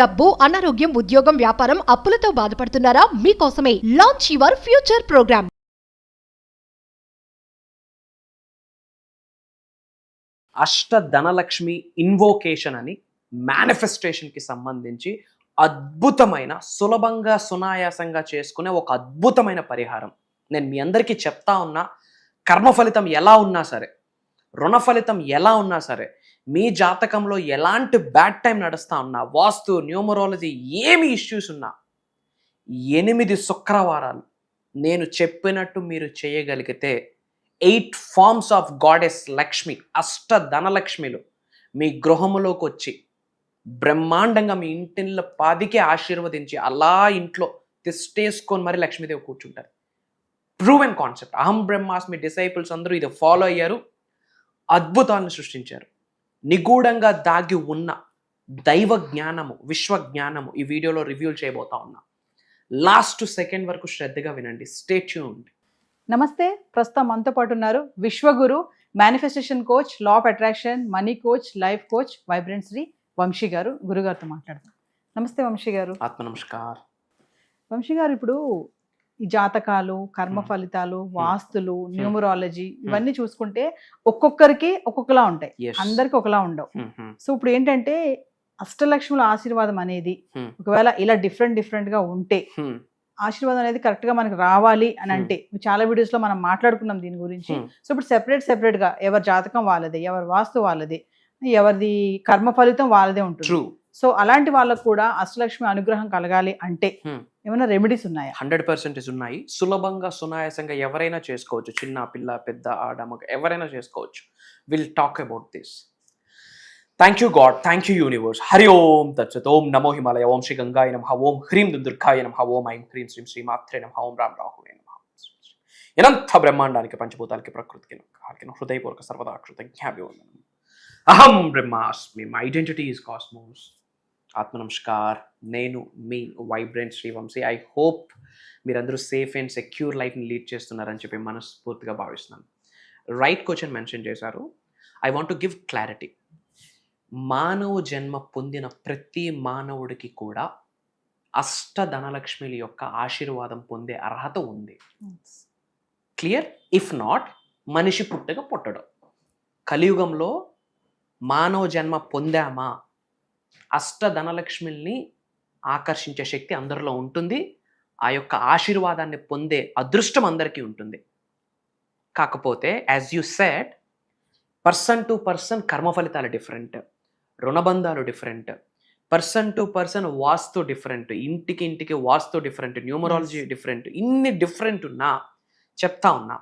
డబ్బు, అనారోగ్యం, ఉద్యోగం, వ్యాపారం, అప్పులతో బాధపడుతున్నారా? మీకోసమే లాంచ్ యువర్ ఫ్యూచర్ ప్రోగ్రామ్. అష్టధనలక్ష్మి ఇన్వోకేషన్ అని మేనిఫెస్టేషన్కి సంబంధించి అద్భుతమైన సులభంగా సునాయాసంగా చేసుకునే ఒక అద్భుతమైన పరిహారం నేను మీ అందరికీ చెప్తా ఉన్నా. కర్మ ఫలితం ఎలా ఉన్నా సరే, రుణ ఫలితం ఎలా ఉన్నా సరే, మీ జాతకంలో ఎలాంటి బ్యాడ్ టైం నడుస్తా ఉన్నా, వాస్తు, న్యూమరాలజీ ఏమి ఇష్యూస్ ఉన్నా 8 శుక్రవారాలు నేను చెప్పినట్టు మీరు చేయగలిగితే 8 ఫార్మ్స్ ఆఫ్ గాడెస్ లక్ష్మి, అష్టధనలక్ష్మిలు మీ గృహములోకి వచ్చి బ్రహ్మాండంగా మీ ఇంటిలో పాదికి ఆశీర్వదించి అలా ఇంట్లో తిష్టేసుకొని మరి లక్ష్మీదేవి కూర్చుంటారు. Proven concept. అహం బ్రహ్మాస్మి డిసైపుల్స్ అందరూ ఇది ఫాలో అయ్యారు, అద్భుతాలను సృష్టించారు. నిగూఢంగా దాగి ఉన్న దైవ జ్ఞానము, విశ్వ జ్ఞానము ఈ వీడియోలో రివ్యూ చేయబోతా ఉన్నా. లాస్ట్ సెకండ్ వరకు శ్రద్ధగా వినండి. Stay tuned. నమస్తే, ప్రస్తుతం మనతో పాటు ఉన్నారు Vishwaguru, manifestation coach, law of attraction, money coach, life coach, vibrant Shri Vamsi గారు. గురుగారితో మాట్లాడదాం. నమస్తే వంశీ గారు. ఆత్మ నమస్కార్. వంశీ గారు, ఇప్పుడు ఈ జాతకాలు, కర్మ ఫలితాలు, వాస్తులు, న్యూమరాలజీ ఇవన్నీ చూసుకుంటే ఒక్కొక్కరికి ఒక్కొక్కలా ఉంటాయి, అందరికి ఒకలా ఉండవు. సో ఇప్పుడు ఏంటంటే అష్టలక్ష్ముల ఆశీర్వాదం అనేది ఒకవేళ ఇలా డిఫరెంట్ గా ఉంటే ఆశీర్వాదం అనేది కరెక్ట్ గా మనకి రావాలి అని అంటే, చాలా వీడియోస్ లో మనం మాట్లాడుకున్నాం దీని గురించి. సో ఇప్పుడు సెపరేట్ గా ఎవరి జాతకం వాళ్ళదే, ఎవరి వాస్తు వాళ్ళదే, ఎవరిది కర్మ ఫలితం వాళ్ళదే ఉంటుంది. సో అలాంటి వాళ్ళకు కూడా అష్టలక్ష్మి అనుగ్రహం కలగాలి అంటే ఏమైనా రెమెడీస్ ఉన్నాయా? 100% ఉన్నాయి. సులభంగా సునాయాసంగా ఎవరైనా చేసుకోవచ్చు. చిన్న పిల్ల, పెద్ద, ఆడ, మగ ఎవరైనా చేసుకోవచ్చు. Will talk about this. Thank you god, thank you universe. Hari Om తత్సత్. ఓం నమో హిమాలయ, ఓం శ్రీ గంగాయ నమః, ఓం హ్రీం దుర్గాయ నమః, ఓం ఐం హ్రీం శ్రీం శ్రీమాత్రే నమః, ఓం రామ్ రాహువే నమః. ఇనంత బ్రహ్మాండానికి, పంచభూతాలకి, ప్రకృతికి హృదయపూర్వక సర్వదా కృతజ్ఞాభివందనం. అహం బ్రహ్మాస్మి, మై ఐడెంటిటీ ఈజ్ కాస్మోస్. ఆత్మ నమస్కార్. నేను మీ వైబ్రెంట్ శ్రీవంశీ. ఐ హోప్ మీరందరూ సేఫ్ అండ్ సెక్యూర్ లైఫ్ని లీడ్ చేస్తున్నారని చెప్పి మనస్ఫూర్తిగా భావిస్తున్నాను. రైట్ క్వశ్చన్ మెన్షన్ చేశారు. I want to give clarity. మానవ జన్మ పొందిన ప్రతి మానవుడికి కూడా అష్టధనలక్ష్మిల యొక్క ఆశీర్వాదం పొందే అర్హత ఉంది. క్లియర్? ఇఫ్ నాట్, మనిషి పుట్టగా పుట్టడం. కలియుగంలో మానవ జన్మ పొందామా, అష్టధనలక్ష్మిల్ని ఆకర్షించే శక్తి అందరిలో ఉంటుంది. ఆ యొక్క ఆశీర్వాదాన్ని పొందే అదృష్టం అందరికీ ఉంటుంది. కాకపోతే as you said, person to person కర్మ ఫలితాలు డిఫరెంట్, రుణబంధాలు డిఫరెంట్, పర్సన్ టు పర్సన్ వాస్తు డిఫరెంట్, ఇంటికి వాస్తు డిఫరెంట్, న్యూమరాలజీ డిఫరెంట్. ఇన్ని డిఫరెంట్ ఉన్నా చెప్తా ఉన్నా,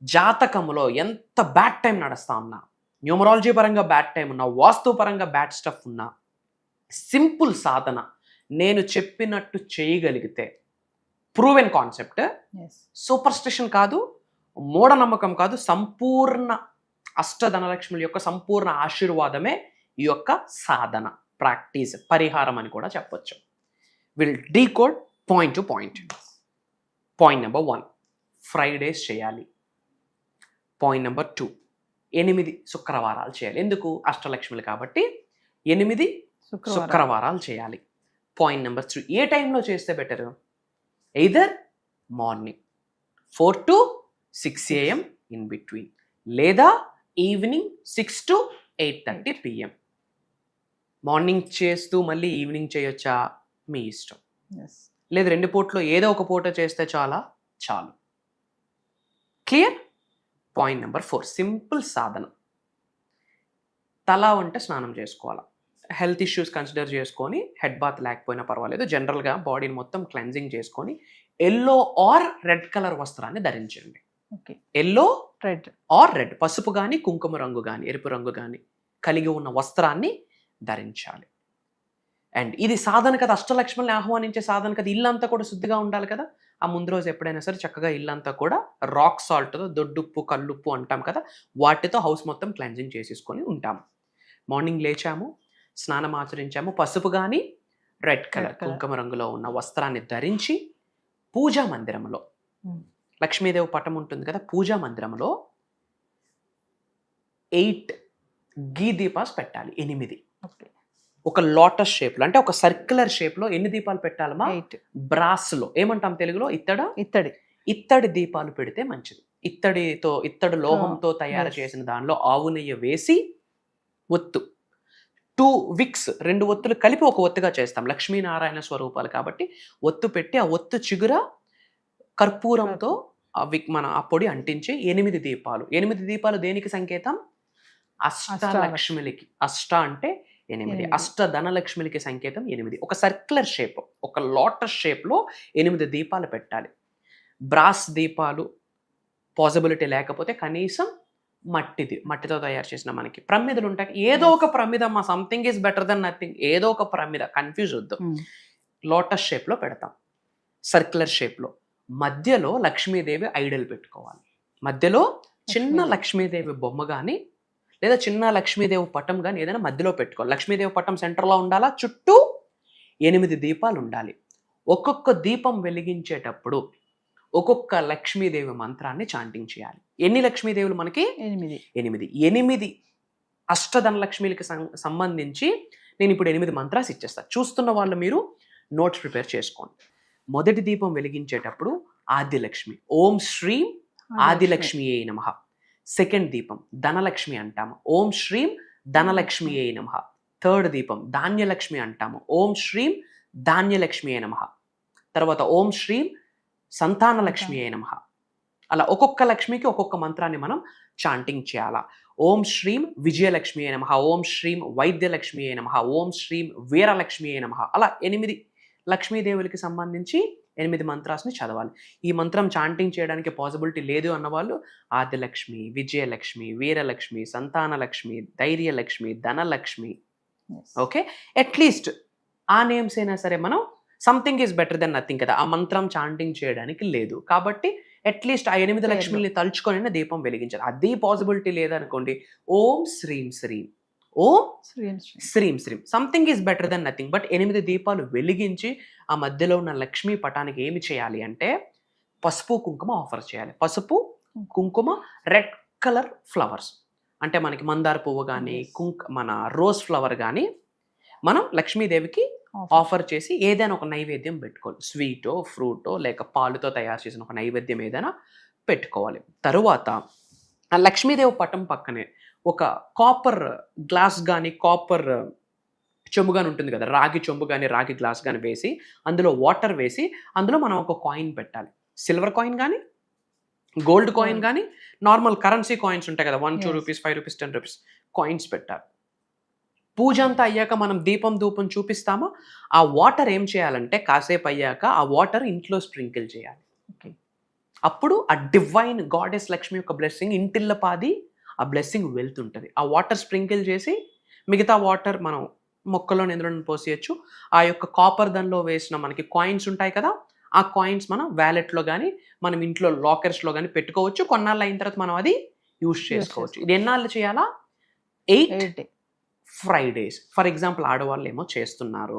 జాతకంలో ఎంత బ్యాడ్ టైం నడుస్తా ఉన్నా, న్యూమరాలజీ పరంగా బ్యాడ్ టైం ఉన్నా, వాస్తు పరంగా బ్యాడ్ స్టఫ్ ఉన్నా, సింపుల్ సాధన నేను చెప్పినట్టు చేయగలిగితే, ప్రూవెన్ కాన్సెప్ట్, సూపర్స్టిషన్ కాదు, మూఢనమ్మకం కాదు, సంపూర్ణ అష్టధనలక్ష్ముల యొక్క సంపూర్ణ ఆశీర్వాదమే ఈ యొక్క సాధన, ప్రాక్టీస్, పరిహారం అని కూడా చెప్పొచ్చు. Will decode point to point. Point number 1, Fridays చేయాలి. పాయింట్ నెంబర్ 2, 8 శుక్రవారాలు చేయాలి. ఎందుకు? అష్టలక్ష్ములు కాబట్టి 8 శుక్రవారాలు చేయాలి. పాయింట్ నెంబర్ 3, ఏ టైంలో చేస్తే better? Either morning 4 to 6 AM in between, లేదా ఈవినింగ్ 6 to 8:30 PM. మార్నింగ్ చేస్తూ మళ్ళీ ఈవినింగ్ చేయొచ్చా? మీ ఇష్టం. లేదు 2 పూటలో ఏదో ఒక పూట చేస్తే చాలు. క్లియర్? పాయింట్ నెంబర్ 4, సింపుల్ సాధన. తల వంట స్నానం చేసుకోవాలి. హెల్త్ ఇష్యూస్ కన్సిడర్ చేసుకొని హెడ్ బాత్ లేకపోయినా పర్వాలేదు, జనరల్గా బాడీని మొత్తం క్లెన్జింగ్ చేసుకొని ఎల్లో ఆర్ రెడ్ కలర్ వస్త్రాన్ని ధరించండి. ఎల్లో, రెడ్, పసుపు కానీ, కుంకుమ రంగు కానీ, ఎరుపు రంగు కానీ కలిగి ఉన్న వస్త్రాన్ని ధరించాలి. అండ్ ఇది సాధన కదా, అష్టలక్ష్ముల్ని ఆహ్వానించే సాధన కదా. ఇల్లంతా కూడా శుద్ధిగా ఉండాలి కదా. ఆ ముందు రోజు ఎప్పుడైనా సరే చక్కగా ఇల్లంతా కూడా రాక్ సాల్ట్తో, దొడ్డుప్పు, కల్లుప్పు అంటాం కదా, వాటితో హౌస్ మొత్తం క్లెన్జింగ్ చేసేసుకొని ఉంటాము. మార్నింగ్ లేచాము, స్నానం ఆచరించాము, పసుపు కానీ రెడ్ కలర్ కుంకుమ రంగులో ఉన్న వస్త్రాన్ని ధరించి పూజా మందిరంలో, లక్ష్మీదేవి పటం ఉంటుంది కదా, పూజా మందిరంలో 8 ఘీ దీపాస్ పెట్టాలి. 8 ఒక లోటస్ షేప్లో అంటే ఒక సర్క్యులర్ షేప్లో ఎన్ని దీపాలు పెట్టాలమ్మా? 8. బ్రాస్లో ఏమంటాం తెలుగులో? ఇత్తడి. ఇత్తడి దీపాలు పెడితే మంచిది. ఇత్తడి లోహంతో తయారు చేసిన దానిలో ఆవు నెయ్యి వేసి ఒత్తు 2 విక్స్ 2 ఒత్తులు కలిపి ఒక ఒత్తుగా చేస్తాం. లక్ష్మీనారాయణ స్వరూపాలు కాబట్టి ఒత్తు పెట్టి ఆ ఒత్తు చిగుర కర్పూరంతో మన ఆ పొడి అంటించి 8 దీపాలు. 8 దీపాలు దేనికి సంకేతం? అష్టలక్ష్మిలకి. అష్ట అంటే 8, అష్ట ధనలక్ష్మిలకి సంకేతం 8. ఒక సర్క్యులర్ షేప్, ఒక లోటస్ షేప్లో 8 దీపాలు పెట్టాలి. బ్రాస్ దీపాలు పాసిబిలిటీ లేకపోతే కనీసం మట్టితో తయారు చేసిన మనకి ప్రమిదలు ఉంటాయి. ఏదో ఒక ప్రమిద, మా something is better than nothing, ఏదో ఒక ప్రమిద, కన్ఫ్యూజ్ వద్దు. లోటస్ షేప్లో పెడతాం, సర్క్యులర్ షేప్లో. మధ్యలో లక్ష్మీదేవి ఐడల్ పెట్టుకోవాలి. మధ్యలో చిన్న లక్ష్మీదేవి బొమ్మ కానీ లేదా చిన్న లక్ష్మీదేవి పటం కానీ ఏదైనా మధ్యలో పెట్టుకోవాలి. లక్ష్మీదేవి పటం సెంటర్లో ఉండాలా, చుట్టూ 8 దీపాలు ఉండాలి. ఒక్కొక్క దీపం వెలిగించేటప్పుడు ఒక్కొక్క లక్ష్మీదేవి మంత్రాన్ని చాంటింగ్ చేయాలి. ఎన్ని లక్ష్మీదేవులు మనకి? 8 అష్టధనలక్ష్మిలకి సంబంధించి నేను ఇప్పుడు 8 మంత్రాలు ఇచ్చేస్తాను. చూస్తున్న వాళ్ళు మీరు నోట్స్ ప్రిపేర్ చేసుకోండి. మొదటి దీపం వెలిగించేటప్పుడు ఆదిలక్ష్మి, ఓం శ్రీం ఆదిలక్ష్మియే నమః. సెకండ్ దీపం ధనలక్ష్మి అంటాము, ఓం శ్రీం ధనలక్ష్మియే నమః. థర్డ్ దీపం ధాన్యలక్ష్మి అంటాము, ఓం శ్రీం ధాన్యలక్ష్మియే నమః. తర్వాత ఓం శ్రీం సంతానలక్ష్మియే నమః. అలా ఒక్కొక్క లక్ష్మికి ఒక్కొక్క మంత్రాన్ని మనం చాంటింగ్ చేయాలా. ఓం శ్రీం విజయలక్ష్మియే నమః, ఓం శ్రీం వైద్యలక్ష్మియే నమః, ఓం శ్రీం వీరలక్ష్మియే నమః. అలా 8 లక్ష్మీదేవులకి సంబంధించి 8 మంత్రాస్ని చదవాలి. ఈ మంత్రం చాంటింగ్ చేయడానికి పాసిబిలిటీ లేదు అన్నవాళ్ళు ఆదిలక్ష్మి, విజయలక్ష్మి, వీరలక్ష్మి, సంతానలక్ష్మి, ధైర్యలక్ష్మి, ధనలక్ష్మి, ఓకే, అట్లీస్ట్ ఆ నేమ్స్ అయినా సరే మనం something is better than nothing కదా. ఆ మంత్రం చాంటింగ్ చేయడానికి లేదు కాబట్టి అట్లీస్ట్ ఆ 8 లక్ష్మిని తలుచుకొని దీపం వెలిగించాలి. అది పాసిబిలిటీ లేదనుకోండి, ఓం శ్రీం శ్రీం, ఓం శ్రీం శ్రీం, something is better than nothing. But 8 దీపాలు వెలిగించి ఆ మధ్యలో ఉన్న లక్ష్మీ పటానికి ఏమి చేయాలి అంటే పసుపు కుంకుమ ఆఫర్ చేయాలి. పసుపు కుంకుమ, రెడ్ కలర్ ఫ్లవర్స్ అంటే మనకి మందార పువ్వు కానీ మన రోజ్ ఫ్లవర్ కానీ మనం లక్ష్మీదేవికి ఆఫర్ చేసి ఏదైనా ఒక నైవేద్యం పెట్టుకోవాలి. స్వీటో ఫ్రూటో లేక పాలుతో తయారు చేసిన ఒక నైవేద్యం ఏదైనా పెట్టుకోవాలి. తరువాత ఆ లక్ష్మీదేవి పటం పక్కనే ఒక కాపర్ గ్లాస్ కానీ కాపర్ చెంబు కానీ ఉంటుంది కదా, రాగి చెంబు కానీ రాగి గ్లాస్ కానీ వేసి అందులో వాటర్ వేసి అందులో మనం ఒక కాయిన్ పెట్టాలి. సిల్వర్ కాయిన్ కానీ గోల్డ్ కాయిన్ కానీ నార్మల్ కరెన్సీ కాయిన్స్ ఉంటాయి కదా, 1 2 రూపీస్ 5 రూపీస్ 10 రూపీస్ కాయిన్స్ పెట్టాలి. పూజ అంతా అయ్యాక మనం దీపం ధూపం చూపిస్తామో ఆ వాటర్ ఏం చేయాలంటే కాసేపు అయ్యాక ఆ వాటర్ ఇంట్లో స్ప్రింకిల్ చేయాలి. అప్పుడు ఆ డివైన్ గాడెస్ లక్ష్మి యొక్క బ్లెస్సింగ్ ఇంటిల్లపాది ఆ బ్లెస్సింగ్ వెళ్తుంటుంది. ఆ వాటర్ స్ప్రింకిల్ చేసి మిగతా వాటర్ మనం మొక్కలో నింద్రను పోసేయచ్చు. ఆ యొక్క కాపర్ దానిలో వేసిన మనకి కాయిన్స్ ఉంటాయి కదా, ఆ కాయిన్స్ మనం వ్యాలెట్లో కానీ మనం ఇంట్లో లాకర్స్లో కానీ పెట్టుకోవచ్చు. కొన్నాళ్ళు అయిన తర్వాత మనం అది యూజ్ చేసుకోవచ్చు. ఇది ఎన్నాళ్ళు చేయాలా? 8 ఫ్రైడేస్. ఫర్ ఎగ్జాంపుల్ ఆడవాళ్ళు ఏమో చేస్తున్నారు,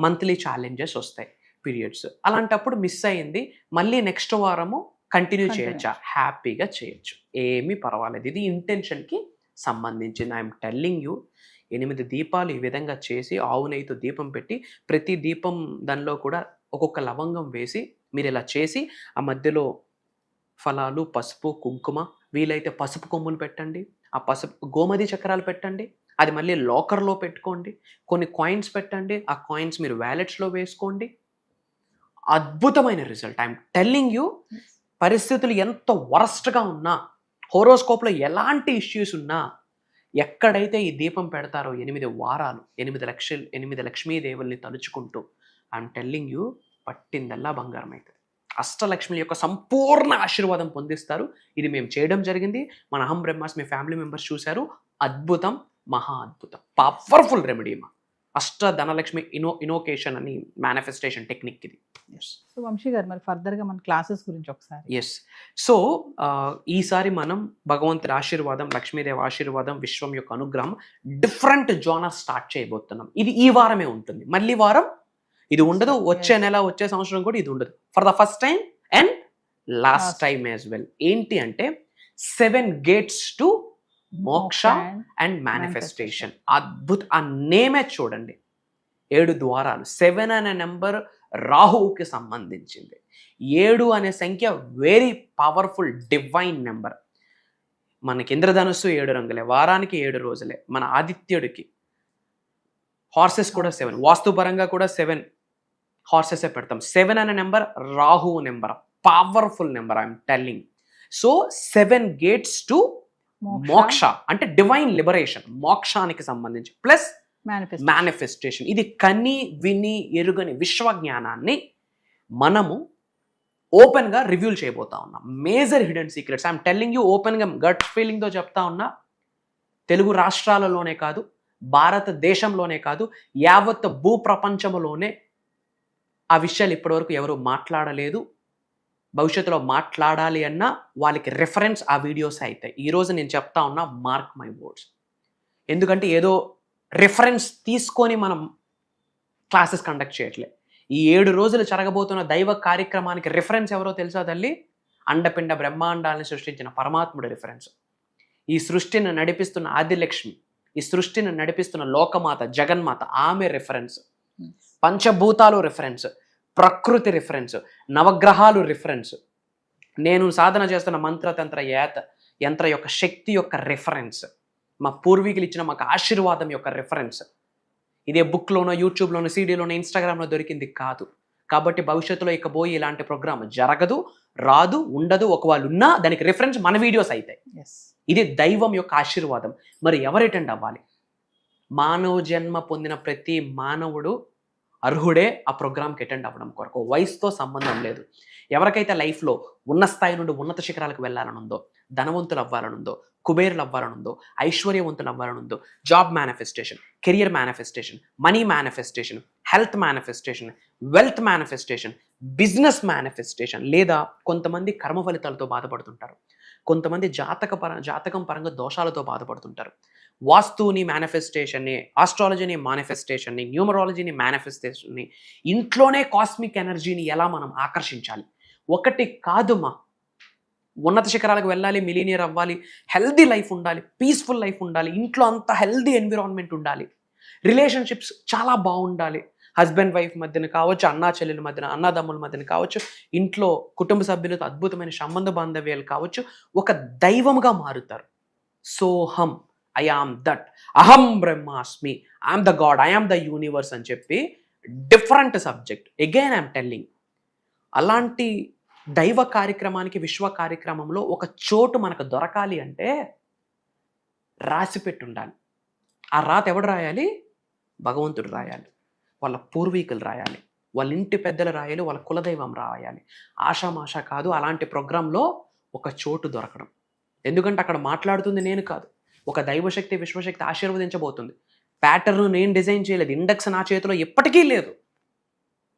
మంత్లీ ఛాలెంజెస్ వస్తాయి, పీరియడ్స్, అలాంటప్పుడు మిస్ అయింది మళ్ళీ నెక్స్ట్ వారము కంటిన్యూ చేయొచ్చా? హ్యాపీగా చేయొచ్చు, ఏమీ పర్వాలేదు. ఇది ఇంటెన్షన్కి సంబంధించింది. ఐఎమ్ టెల్లింగ్ యూ, 8 దీపాలు ఈ విధంగా చేసి ఆవు నెయ్యితో దీపం పెట్టి ప్రతి దీపం దానిలో కూడా ఒక్కొక్క లవంగం వేసి మీరు ఇలా చేసి ఆ మధ్యలో ఫలాలు పసుపు కుంకుమ, వీలైతే పసుపు కొమ్ములు పెట్టండి, ఆ పసుపు గోమతి చక్రాలు పెట్టండి, అది మళ్ళీ లాకర్లో పెట్టుకోండి, కొన్ని కాయిన్స్ పెట్టండి, ఆ కాయిన్స్ మీరు వ్యాలెట్స్లో వేసుకోండి. అద్భుతమైన రిజల్ట్. ఐఎమ్ టెల్లింగ్ యూ, పరిస్థితులు ఎంత వరస్ట్గా ఉన్నా, హోరోస్కోప్లో ఎలాంటి ఇష్యూస్ ఉన్నా, ఎక్కడైతే ఈ దీపం పెడతారో 8 వారాలు 8 లక్ష్మీదేవుల్ని తలుచుకుంటూ ఐఎమ్ టెల్లింగ్ యూ, పట్టిందల్లా బంగారం అవుతుంది. అష్టలక్ష్మి యొక్క సంపూర్ణ ఆశీర్వాదం పొందిస్తారు. ఇది మేము చేయడం జరిగింది. మన అహం బ్రహ్మాస్ మీ ఫ్యామిలీ మెంబర్స్ చూశారు. అద్భుతం, మహా అద్భుతం, పవర్ఫుల్ రెమెడీ మా అష్ట ధనలక్ష్మి ఇనోకేషన్ అని మేనిఫెస్టేషన్ టెక్నిక్ ఇది. సో వంశీ గారు, మరి ఫర్దర్గా మన క్లాసెస్ గురించి ఒకసారి. ఎస్, సో ఈసారి మనం భగవంతుడి ఆశీర్వాదం, లక్ష్మీదేవి ఆశీర్వాదం, విశ్వం యొక్క అనుగ్రహం డిఫరెంట్ జోనర్ స్టార్ట్ చేయబోతున్నాం. ఇది ఈ వారమే ఉంటుంది, మళ్ళీ వారం ఇది ఉండదు. వచ్చే నెల వచ్చే సంవత్సరం కూడా ఇది ఉండదు. For the first time and last time as well. ఏంటి అంటే 7 gates to మోక్ష అండ్ మేనిఫెస్టేషన్. ఆ నేమే చూడండి, 7 ద్వారాలు. 7 అనే నెంబర్ రాహువుకి సంబంధించింది. 7 అనే సంఖ్య వెరీ పవర్ఫుల్ డివైన్ నెంబర్. మనకి ఇంద్రధనుస్సు 7 రంగులే, వారానికి 7 రోజులే. మన ఆదిత్యుడికి హార్సెస్ కూడా 7, వాస్తుపరంగా కూడా 7 హార్సెసే పెడతాం. 7 అనే నెంబర్ రాహువు number, powerful number, I'm telling. So 7 gates to మోక్ష అంటే డివైన్ లిబరేషన్, మోక్షానికి సంబంధించి, ప్లస్ మేనిఫెస్టేషన్. ఇది కని విని ఎరుగని విశ్వ జ్ఞానాన్ని మనము ఓపెన్ గా రివ్యూల్ చేయబోతా ఉన్నాం. Major hidden secrets I'm telling you open గా, గట్ ఫీలింగ్ తో చెప్తా ఉన్నా. తెలుగు రాష్ట్రాలలోనే కాదు, భారతదేశంలోనే కాదు, యావత్ భూప్రపంచంలోనే ఆ విషయాలు ఇప్పటివరకు ఎవరు మాట్లాడలేదు. భవిష్యత్తులో మాట్లాడాలి అన్నా వాళ్ళకి రెఫరెన్స్ ఆ వీడియోస్ అవుతాయి. ఈరోజు నేను చెప్తా ఉన్నా, మార్క్ మై వర్డ్స్. ఎందుకంటే ఏదో రెఫరెన్స్ తీసుకొని మనం క్లాసెస్ కండక్ట్ చేయట్లే. ఈ 7 రోజులు జరగబోతున్న దైవ కార్యక్రమానికి రిఫరెన్స్ ఎవరో తెలుసా తల్లి? అండపిండ బ్రహ్మాండాలను సృష్టించిన పరమాత్ముడి రిఫరెన్స్. ఈ సృష్టిని నడిపిస్తున్న ఆదిలక్ష్మి, ఈ సృష్టిని నడిపిస్తున్న లోకమాత జగన్మాత, ఆమె రిఫరెన్స్. పంచభూతాలు రిఫరెన్స్, ప్రకృతి రిఫరెన్స్, నవగ్రహాలు రిఫరెన్స్, నేను సాధన చేస్తున్న మంత్రతంత్ర యంత్ర యొక్క శక్తి యొక్క రిఫరెన్స్, మా పూర్వీకులు ఇచ్చిన మాకు ఆశీర్వాదం యొక్క రిఫరెన్స్. ఇదే బుక్లోనో, యూట్యూబ్లోనో, సీడీలోనో, ఇన్స్టాగ్రామ్లో దొరికింది కాదు. కాబట్టి భవిష్యత్తులో ఇక పోయి ఇలాంటి ప్రోగ్రామ్ జరగదు, రాదు, ఉండదు. ఒకవేళ ఉన్నా దానికి రిఫరెన్స్ మన వీడియోస్ అవుతాయి. ఇది దైవం యొక్క ఆశీర్వాదం. మరి ఎవరు అటెండ్ అవ్వాలి? మానవ జన్మ పొందిన ప్రతి మానవుడు అర్హుడే ఆ ప్రోగ్రామ్కి అటెండ్ అవ్వడం కొరకు. వయసుతో సంబంధం లేదు. ఎవరికైతే లైఫ్లో ఉన్న స్థాయి నుండి ఉన్నత శిఖరాలకు వెళ్ళాలనుందో, ధనవంతులు అవ్వాలనుందో, కుబేరులు అవ్వాలనుందో, ఐశ్వర్యవంతులు అవ్వాలనుందో, job manifestation, career manifestation, money manifestation, health manifestation, wealth manifestation, business manifestation, లేదా కొంతమంది కర్మ ఫలితాలతో బాధపడుతుంటారు, కొంతమంది జాతకం పరంగా దోషాలతో బాధపడుతుంటారు. వాస్తుని మేనిఫెస్టేషన్ని, ఆస్ట్రాలజీని మేనిఫెస్టేషన్ని, న్యూమరాలజీని మేనిఫెస్టేషన్ని, ఇంట్లోనే కాస్మిక్ ఎనర్జీని ఎలా మనం ఆకర్షించాలి. ఒకటి కాదుమా, ఉన్నత శిఖరాలకు వెళ్ళాలి, మిలీనియర్ అవ్వాలి, హెల్దీ లైఫ్ ఉండాలి, పీస్ఫుల్ లైఫ్ ఉండాలి, ఇంట్లో అంతా హెల్దీ ఎన్విరాన్మెంట్ ఉండాలి, రిలేషన్షిప్స్ చాలా బాగుండాలి, హస్బెండ్ వైఫ్ మధ్యన కావచ్చు, అన్నా చెల్లెల మధ్యన, అన్నదమ్ముల మధ్యన కావచ్చు, ఇంట్లో కుటుంబ సభ్యులతో అద్భుతమైన సంబంధ బాంధవ్యాలు కావచ్చు, ఒక దైవముగా మారుతారు. సోహం, ఐ ఆమ్ దట్, అహం బ్రహ్మాస్మి, I'm the God, I'm the universe అని చెప్పి different subject. Again I'm telling, అలాంటి దైవ కార్యక్రమానికి, విశ్వ కార్యక్రమంలో ఒక చోటు మనకు దొరకాలి అంటే రాసి పెట్టి ఉండాలి. ఆ రాత ఎవడు రాయాలి? భగవంతుడు రాయాలి, వాళ్ళ పూర్వీకులు రాయాలి, వాళ్ళ ఇంటి పెద్దలు రాయాలి, వాళ్ళ కులదైవం రాయాలి. ఆషామాషా కాదు అలాంటి ప్రోగ్రాంలో ఒక చోటు దొరకడం. ఎందుకంటే అక్కడ మాట్లాడుతుంది నేను కాదు, ఒక దైవశక్తి, విశ్వశక్తి ఆశీర్వదించబోతుంది. ప్యాటర్న్ నేను డిజైన్ చేయలేదు, ఇండెక్స్ నా చేతిలో ఎప్పటికీ లేదు.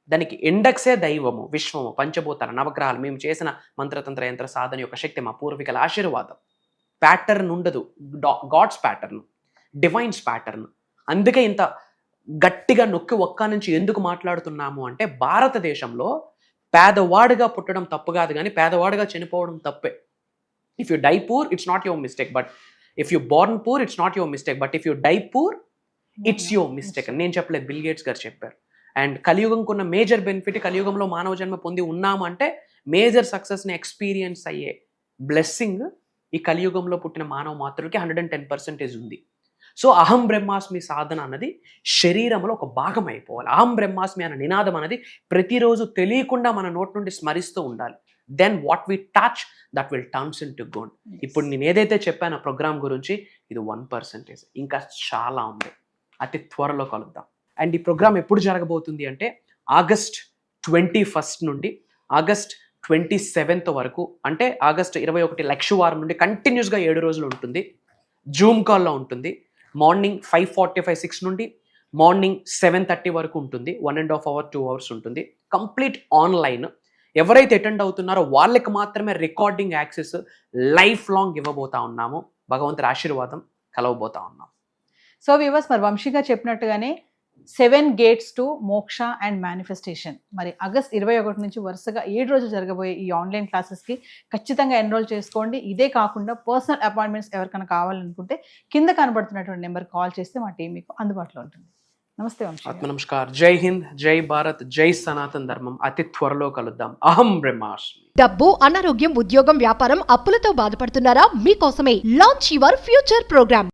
దానికి ఇండెక్సే దైవము, విశ్వము, పంచభూతాలు, నవగ్రహాలు, మేము చేసిన మంత్రతంత్ర యంత్ర సాధన యొక్క శక్తి, మా పూర్వీకుల ఆశీర్వాదం. ప్యాటర్న్ ఉండదు, గాడ్స్ ప్యాటర్న్, డివైన్స్ ప్యాటర్న్. అందుకే ఇంత గట్టిగా నొక్కి ఒక్క నుంచి ఎందుకు మాట్లాడుతున్నాము అంటే, భారతదేశంలో పేదవాడిగా పుట్టడం తప్పు కాదు, కానీ పేదవాడిగా చనిపోవడం తప్పే. If you die poor, it's not your mistake, but if you born poor, it's not your mistake, but if you die poor, it's your mistake. నేను చెప్పలేదు, బిల్ గేట్స్ గారు చెప్పారు. అండ్ కలియుగంకున్న మేజర్ బెనిఫిట్, కలియుగంలో మానవ జన్మ పొంది ఉన్నాము అంటే మేజర్ సక్సెస్ని ఎక్స్పీరియన్స్ అయ్యే బ్లెస్సింగ్ ఈ కలియుగంలో పుట్టిన మానవ మాతృకి 110% ఉంది. సో అహం బ్రహ్మాస్మి సాధన అన్నది శరీరంలో ఒక భాగం అయిపోవాలి. అహం బ్రహ్మాస్మి అనే నినాదం అనేది ప్రతిరోజు తెలియకుండా మన నోటి నుండి స్మరిస్తూ ఉండాలి. Then what we touch, that will turns into gold. ఇప్పుడు నేను ఏదైతే చెప్పానో ప్రోగ్రామ్ గురించి, ఇది 1%, ఇంకా చాలా ఉంది. అతి త్వరలో కలుద్దాం. అండ్ ఈ ప్రోగ్రామ్ ఎప్పుడు జరగబోతుంది అంటే ఆగస్ట్ 21 నుండి ఆగస్ట్ 27 వరకు, అంటే ఆగస్ట్ 21 లక్షవారం నుండి కంటిన్యూస్గా 7 రోజులు ఉంటుంది. జూమ్ కాల్లో ఉంటుంది. మార్నింగ్ 5:45, 6 నుండి మార్నింగ్ 7:30 వరకు ఉంటుంది. 1.5 hour, 2 hours ఉంటుంది. Complete online. ఎవరైతే అటెండ్ అవుతున్నారో వాళ్ళకి మాత్రమే రికార్డింగ్ యాక్సెస్ లైఫ్ లాంగ్ ఇవ్వబోతా ఉన్నాము. భగవంతుడి ఆశీర్వాదం కలవబోతా ఉన్నాం. సో వ్యూవర్స్, మరి వంశీ గారు చెప్పినట్టుగానే 7 గేట్స్ టు మోక్ష అండ్ మేనిఫెస్టేషన్. మరి ఆగస్ట్ 21 నుంచి వరుసగా 7 రోజులు జరగబోయే ఈ ఆన్లైన్ క్లాసెస్కి ఖచ్చితంగా ఎన్రోల్ చేసుకోండి. ఇదే కాకుండా పర్సనల్ అపాయింట్మెంట్స్ ఎవరికైనా కావాలనుకుంటే కింద కనబడుతున్నటువంటి నెంబర్ కాల్ చేస్తే మా టీం మీకు అందుబాటులో ఉంటుంది. నమస్తే వంశీ. ఆత్మ నమస్కార్. జై హింద్, జై భారత్, జై సనాతన్ ధర్మం. అతి త్వరలో కలుద్దాం. అహం బ్రహ్మాస్మి. డబ్బు, అనారోగ్యం, ఉద్యోగం, వ్యాపారం, అప్పులతో బాధపడుతున్నారా? మీకోసమే లాంచ్ యువర్ ఫ్యూచర్ ప్రోగ్రామ్.